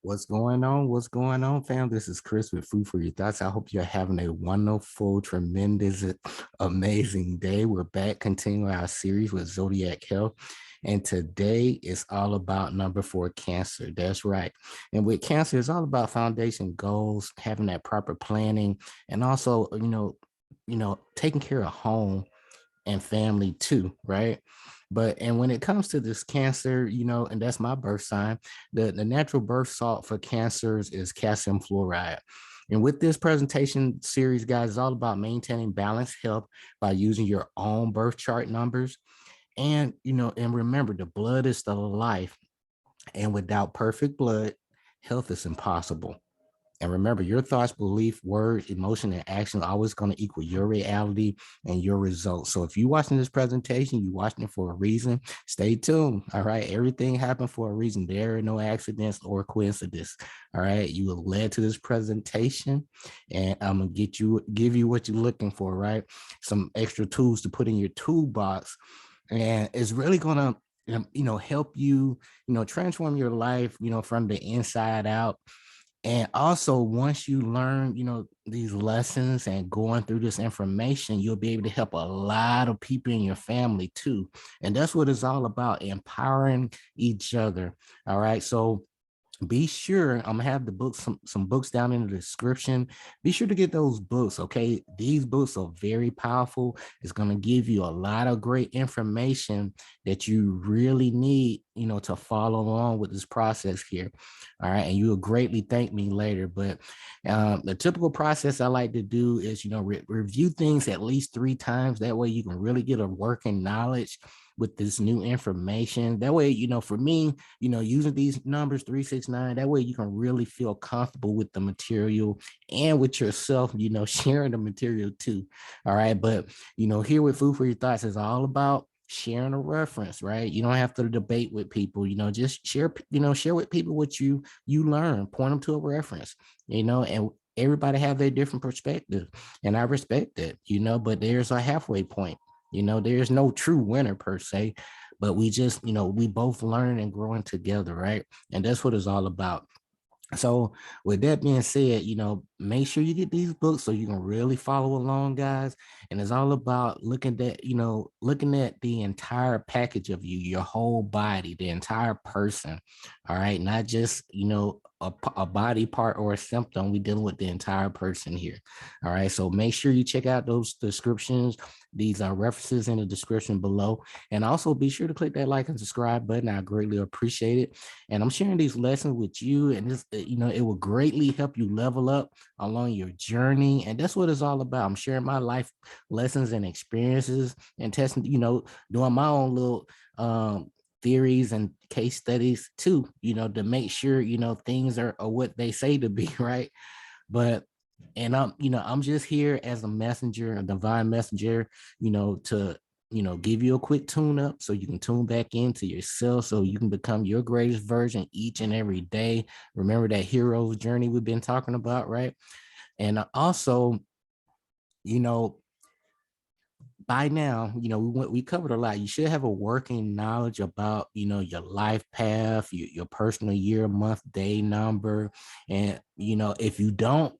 What's going on? What's going on, fam? This is Chris with Food for Your Thoughts. I hope you're having a wonderful, tremendous, amazing day. We're back continuing our series with Zodiac Health. And today is all about number 4, cancer. That's right. And with cancer, it's all about foundation goals, having that proper planning, and also, taking care of home and family too, right? And when it comes to this cancer, and that's my birth sign, the natural birth salt for cancers is calcium fluoride. And with this presentation series, guys, it's all about maintaining balanced health by using your own birth chart numbers. And remember, the blood is the life. And without perfect blood, health is impossible. And remember, your thoughts, belief, words, emotion, and action are always going to equal your reality and your results. So if you're watching this presentation, you're watching it for a reason. Stay tuned. All right. Everything happened for a reason. There are no accidents or coincidence. All right. You were led to this presentation, and I'm gonna give you what you're looking for, right? Some extra tools to put in your toolbox. And it's really gonna help you, transform your life, from the inside out. And also, once you learn, these lessons and going through this information, you'll be able to help a lot of people in your family too. And that's what it's all about, empowering each other. All right. So be sure, I'm gonna have the books, some books down in the description. Be sure to get those books. Okay, these books are very powerful. It's going to give you a lot of great information that you really need, to follow along with this process here. All right, and you'll greatly thank me later. But the typical process I like to do is, review things at least 3 times. That way you can really get a working knowledge with this new information. That way, for me, using these numbers 369, that way you can really feel comfortable with the material and with yourself, sharing the material too. All right. But, here with Food for Your Thoughts is all about sharing a reference, right? You don't have to debate with people, just share with people what you learn, point them to a reference, and everybody have their different perspective. And I respect that, but there's a halfway point. There's no true winner per se, but we just, we both learn and growing together, right? And that's what it's all about. So with that being said, make sure you get these books so you can really follow along, guys. And it's all about looking at the entire package of you, your whole body, the entire person. All right. Not just, a body part or a symptom. We're dealing with the entire person here. All right. So make sure you check out those descriptions. These are references in the description below. And also be sure to click that like and subscribe button. I greatly appreciate it. And I'm sharing these lessons with you, and this, it will greatly help you level up along your journey. And that's what it's all about. I'm sharing my life lessons and experiences and testing, doing my own little theories and case studies too, to make sure, things are what they say to be, right? But and I'm just here as a messenger, a divine messenger, to give you a quick tune up so you can tune back into yourself so you can become your greatest version each and every day. Remember that hero's journey we've been talking about, right? And also, you know, by now, we covered a lot. You should have a working knowledge about, your life path, your personal year, month, day number. And, if you don't,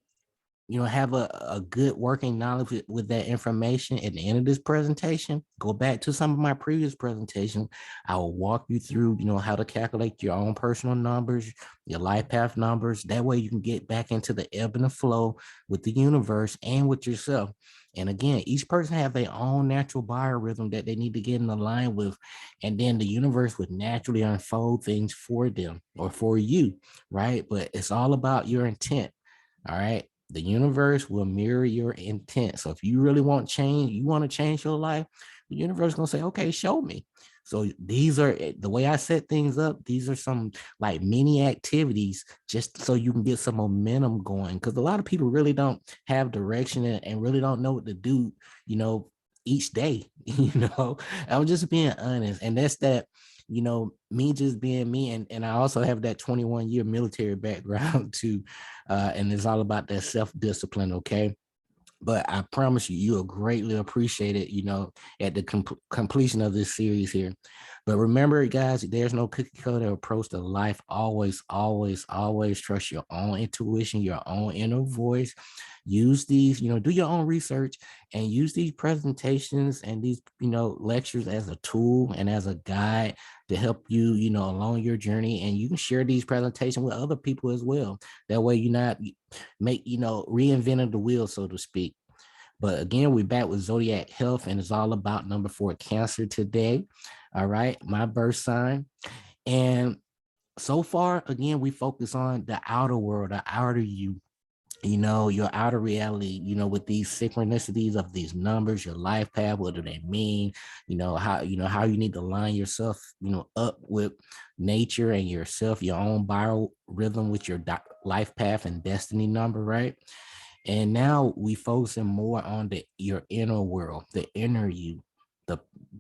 have a good working knowledge with that information at the end of this presentation, go back to some of my previous presentations. I will walk you through, how to calculate your own personal numbers, your life path numbers. That way you can get back into the ebb and the flow with the universe and with yourself. And again, each person have their own natural biorhythm that they need to get in line with. And then the universe would naturally unfold things for them or for you, right? But it's all about your intent. All right. The universe will mirror your intent. So if you really want change, you want to change your life, the universe is going to say, okay, show me. So these are the way I set things up. These are some like mini activities just so you can get some momentum going. Because a lot of people really don't have direction and really don't know what to do, each day. I'm just being honest. And that's that, me just being me. And I also have that 21-year military background too. And it's all about that self-discipline. Okay. But I promise you, you'll greatly appreciate it, at the completion of this series here. But remember, guys, there's no cookie cutter approach to life. Always, always, always trust your own intuition, your own inner voice. Use these, do your own research and use these presentations and these, lectures as a tool and as a guide to help you, along your journey. And you can share these presentations with other people as well. That way you're not reinventing the wheel, so to speak. But again, we're back with Zodiac Health, and it's all about number 4 Cancer today. All right, my birth sign. And so far, again, we focus on the outer world, the outer you, your outer reality, with these synchronicities of these numbers, your life path, what do they mean, how you need to line yourself, up with nature and yourself, your own biorhythm with your life path and destiny number, right? And now we focusing more on your inner world, the inner you,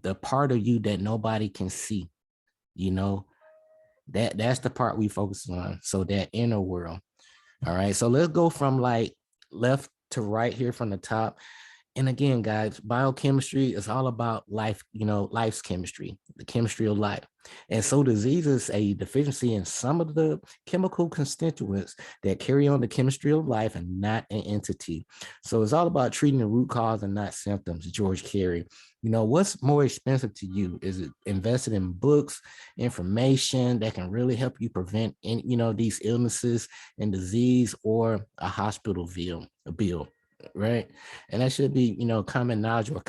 the part of you that nobody can see, that's the part we focus on. So that inner world. All right. So let's go from like left to right here from the top. And again, guys, biochemistry is all about life, life's chemistry, the chemistry of life. And so disease is a deficiency in some of the chemical constituents that carry on the chemistry of life and not an entity. So it's all about treating the root cause and not symptoms, George Carey. What's more expensive to you? Is it invested in books, information that can really help you prevent, these illnesses and disease, or a hospital bill? Right? And that should be, common knowledge or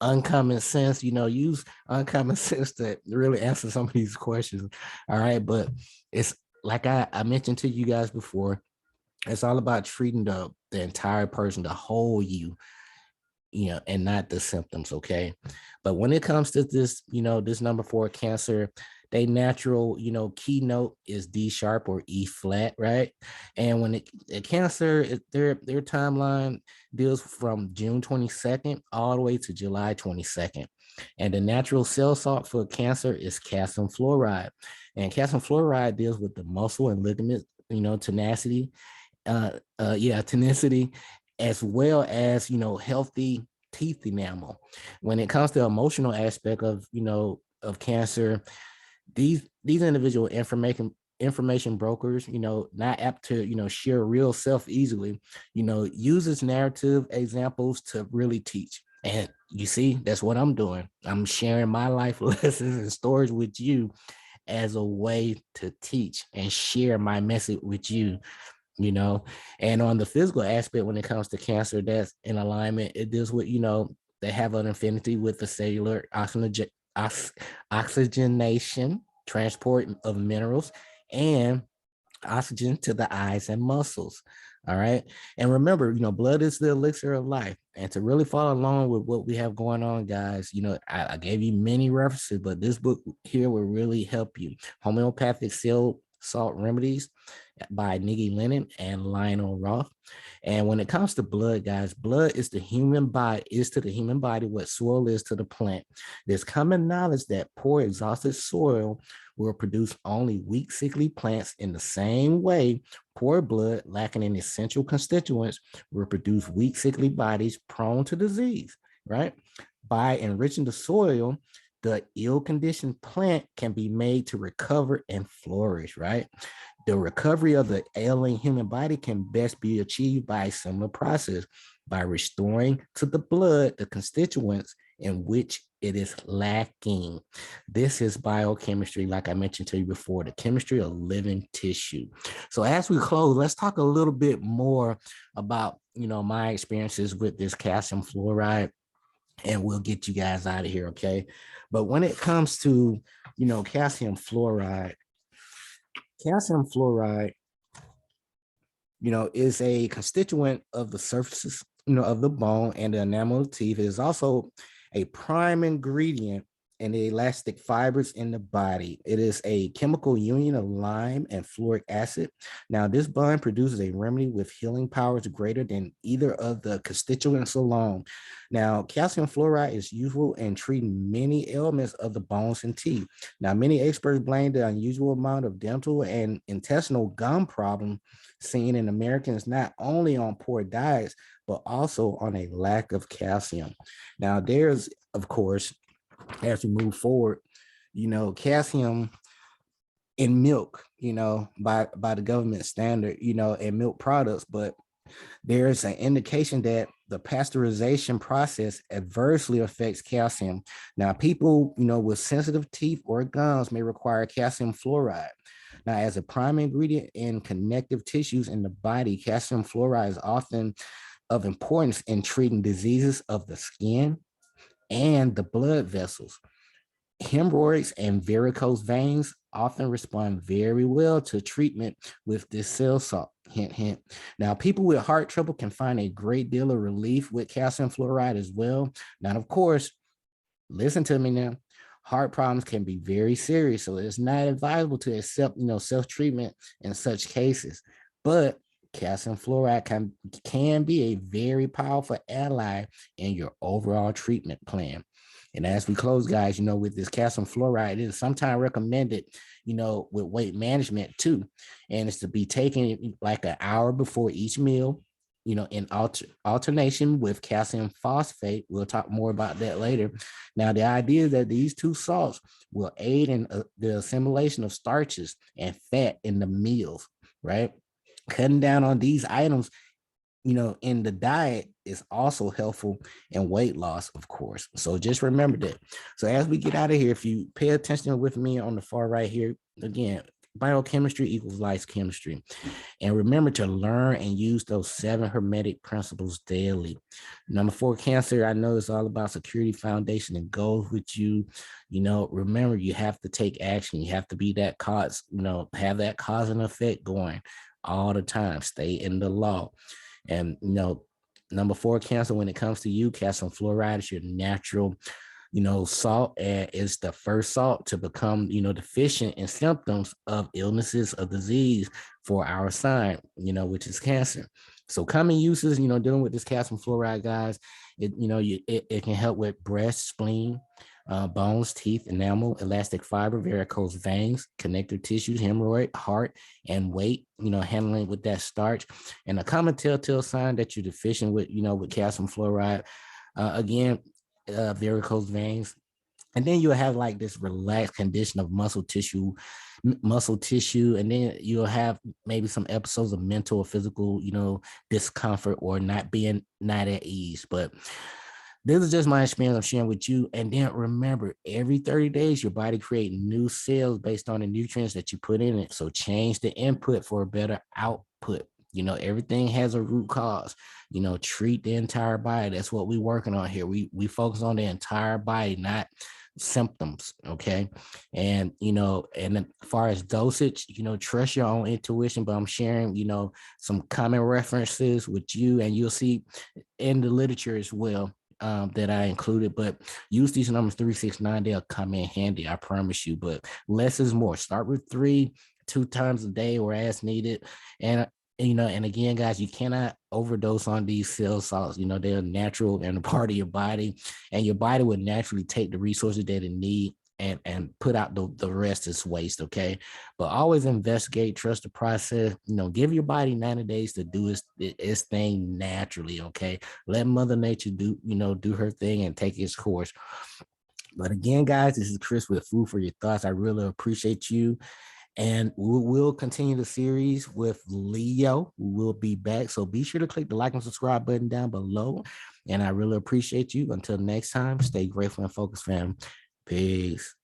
uncommon sense, use uncommon sense to really answer some of these questions. All right. But it's like I mentioned to you guys before, it's all about treating the entire person, the whole you, and not the symptoms. Okay. But when it comes to this, this number 4 Cancer, they natural, keynote is D sharp or E flat, right? And when Cancer, their timeline deals from June 22nd all the way to July 22nd. And the natural cell salt for Cancer is calcium fluoride. And calcium fluoride deals with the muscle and ligament, tenacity, tenicity, as well as, healthy teeth enamel. When it comes to emotional aspect of, of Cancer, these individual information brokers, not apt to, share real self easily, uses narrative examples to really teach. And you see, that's what I'm doing. I'm sharing my life lessons and stories with you as a way to teach and share my message with you. And on the physical aspect, when it comes to Cancer, that's in alignment. It deals with, they have an affinity with the cellular oxygenation, transport of minerals, and oxygen to the eyes and muscles. All right. And remember, blood is the elixir of life. And to really follow along with what we have going on, guys, I gave you many references, but this book here will really help you. Homeopathic Salt Remedies by Niggy Lennon and Lionel Roth. And when it comes to blood, guys, blood is to the human body what soil is to the plant. There's common knowledge that poor, exhausted soil will produce only weak, sickly plants. In the same way, poor blood lacking in essential constituents will produce weak, sickly bodies prone to disease, right? By enriching the soil, the ill-conditioned plant can be made to recover and flourish, right? The recovery of the ailing human body can best be achieved by a similar process, by restoring to the blood the constituents in which it is lacking. This is biochemistry, like I mentioned to you before, the chemistry of living tissue. So as we close, let's talk a little bit more about, my experiences with this calcium fluoride, and we'll get you guys out of here, okay? But when it comes to, calcium fluoride, is a constituent of the surfaces, of the bone and the enamel of teeth. It is also a prime ingredient in the elastic fibers in the body. It is a chemical union of lime and fluoric acid. Now, this bond produces a remedy with healing powers greater than either of the constituents alone. Now, calcium fluoride is useful in treating many ailments of the bones and teeth. Now, many experts blame the unusual amount of dental and intestinal gum problem seen in Americans not only on poor diets, but also on a lack of calcium. Now, there's, of course, as we move forward, calcium in milk, by the government standard, and milk products, but there's an indication that the pasteurization process adversely affects calcium. Now, people, with sensitive teeth or gums may require calcium fluoride. Now, as a prime ingredient in connective tissues in the body, calcium fluoride is often of importance in treating diseases of the skin and the blood vessels. Hemorrhoids and varicose veins often respond very well to treatment with this cell salt. Hint, hint. Now, people with heart trouble can find a great deal of relief with calcium fluoride as well. Now, of course, listen to me now. Heart problems can be very serious, so it's not advisable to accept, self-treatment in such cases. But calcium fluoride can be a very powerful ally in your overall treatment plan. And as we close, guys, with this calcium fluoride, it is sometimes recommended, with weight management too. And it's to be taken like an hour before each meal, in alternation with calcium phosphate. We'll talk more about that later. Now, the idea is that these two salts will aid in the assimilation of starches and fat in the meals, right? Cutting down on these items, in the diet is also helpful in weight loss, of course. So just remember that. So as we get out of here, if you pay attention with me on the far right here, again, biochemistry equals life chemistry. And remember to learn and use those 7 hermetic principles daily. Number 4, Cancer, I know it's all about security, foundation, and goals with you. Remember, you have to take action. You have to be that cause, have that cause and effect going all the time. Stay in the law. And, number 4, Cancer, when it comes to you, calcium fluoride is your natural, salt, and it's the first salt to become, deficient in symptoms of illnesses of disease for our sign, which is Cancer. So common uses, dealing with this calcium fluoride, guys, it can help with breast, spleen, bones, teeth, enamel, elastic fiber, varicose veins, connective tissues, hemorrhoid, heart, and weight, handling with that starch. And a common telltale sign that you're deficient with calcium fluoride, again, varicose veins. And then you'll have like this relaxed condition of muscle tissue, and then you'll have maybe some episodes of mental or physical, discomfort or not at ease. But this is just my experience I'm sharing with you. And then remember, every 30 days, your body creates new cells based on the nutrients that you put in it. So change the input for a better output. Everything has a root cause. Treat the entire body. That's what we're working on here. We focus on the entire body, not symptoms. Okay. And, and as far as dosage, trust your own intuition, but I'm sharing, some common references with you, and you'll see in the literature as well. That I included, but use these numbers 3, 6, 9. They'll come in handy, I promise you. But less is more. Start with 3, 2 times a day or as needed. And and again, guys, you cannot overdose on these cell salts. They're natural and a part of your body, and your body would naturally take the resources that it needs and put out the rest as waste. Okay. But always investigate, trust the process, give your body 90 days to do its thing naturally. Okay. Let Mother Nature do her thing and take its course. But again, guys, this is Chris with Food for Your Thoughts. I really appreciate you. And we'll continue the series with Leo. We'll be back. So be sure to click the like and subscribe button down below. And I really appreciate you. Until next time, stay grateful and focused, fam. Peace.